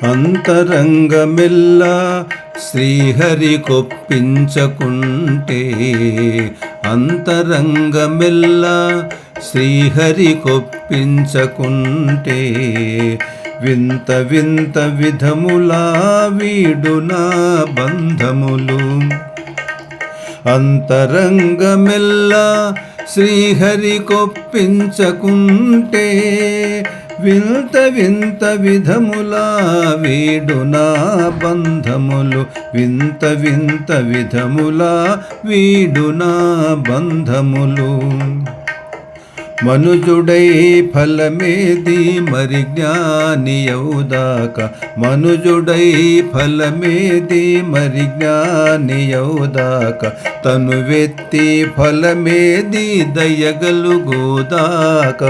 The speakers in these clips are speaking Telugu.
అంతరంగమెల్లా శ్రీహరి కొప్పించకుంటే అంతరంగమెల్లా శ్రీహరి కొప్పించకుంటే వింత వింత విధములా వీడునా బంధములు. అంతరంగమెల్లా శ్రీహరి కొప్పించకుంటే వింత వింత విధములా వీడునా బంధములు. వింత వింత విధములా వీడునా బంధములు. మనుజుడై ఫలమేది మరి జ్ఞానియౌదాక. మనుజుడై ఫలమేది మరి జ్ఞానియౌదాక. తనువెత్తి ఫలమేది దయగలుగుదాక.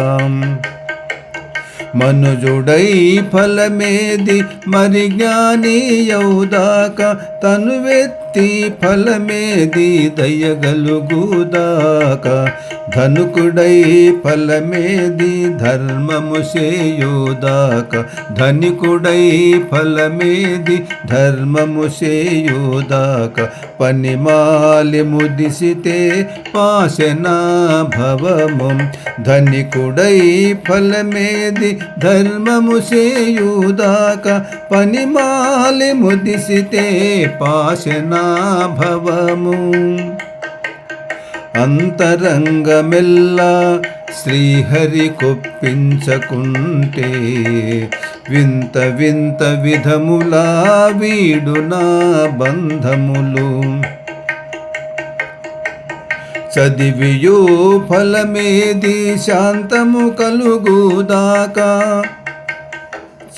మనుజుడై ఫలమేది మరి జ్ఞానియౌదాక. తనువెత్తి ఫలమేది దయగలుగుదాక. ధనుకుడై ఫలమేది ధర్మము సేయుదాక. ధనికుడై ఫలమేది ధర్మము సేయుదాక. పనిమాలి ముదిసితే పాశనా భవము. ధనికుడై ఫలమేది ధర్మము సేయుదాక. పనిమాలి ముదిసితే పాశనా భవము. అంతరంగమెల్లా శ్రీహరి కొప్పించకుంటే వింత వింత విధములా వీడునా బంధములు. చదివియు ఫలమేది శాంతము కలుగుదాకా.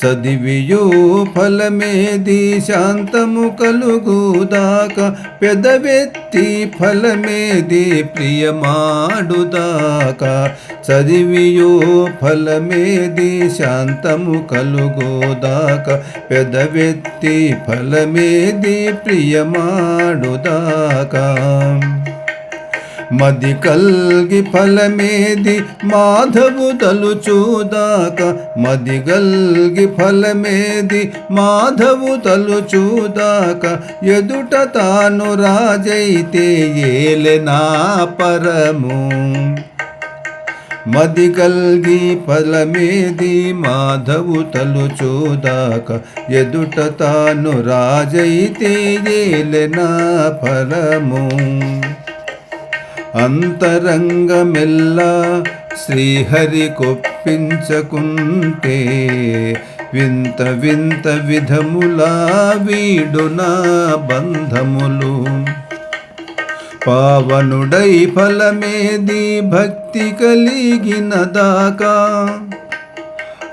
చదివియు ఫలమేది శాంతము కలుగుదాక. పెదవెత్తి ఫలమేది ప్రియమాడుదాక. చదివియు ఫలమేది శాంతము కలుగుదాక. పెదవెత్తి ఫలమేది ప్రియమాడుదాక. మది కల్గి ఫలమేది మాధవు తలుచూదాక. మది గల్గి ఫలమేది మాధవు తలుచూదాక. ఎదుట తాను రాజైతే ఏలెనా పరము. మది కల్గి ఫలమేది మాధవు తలుచూదాక. ఎదుట తాను రాజైతే ఏలెనా పరము. అంతరంగమెల్లా శ్రీహరి కొప్పించకుంటే వింత వింత విధములా వీడునా బంధములు. పావనుడై ఫలమేది భక్తి కలిగినదాకా.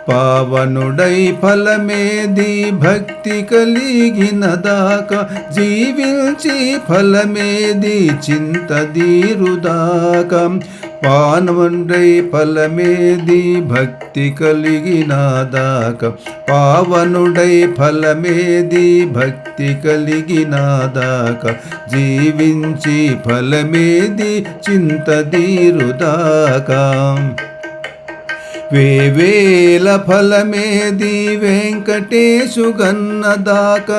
పావనుడై ఫలమేది భక్తి కలిగినదాక. జీవించి ఫలమేది చింతదీరుదాక. పావనుడై ఫలమేది భక్తి కలిగినదాక. పావనుడై ఫలమేది భక్తి కలిగినదాక. జీవించి ఫలమేది చింతదీరుదాక. వేవేల ఫలమేది వెంకటేశు గన్నదాక.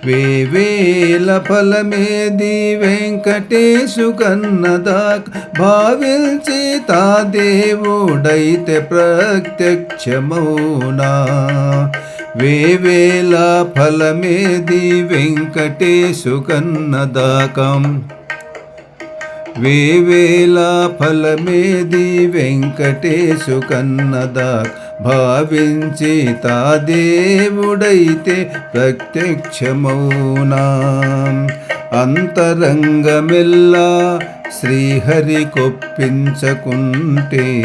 వేవేల ఫలమేది వెంకటేశు గన్నదాక. భావించి తా దేవుడైతే ప్రత్యక్షమౌనా. వేవేల ఫలమేది వెంకటేశు గన్నదాక. వేవేల ఫలమేది వెంకటేశు కన్నదాక. భావించి తా దేవుడైతే ప్రత్యక్షమౌనా. అంతరంగమెల్లా శ్రీహరి కొప్పించకుంటే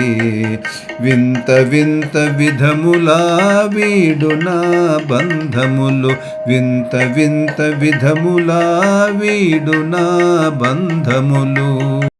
వింత వింత విధములా వీడునా బంధములు. వింత వింత విధములా వీడునా బంధములు.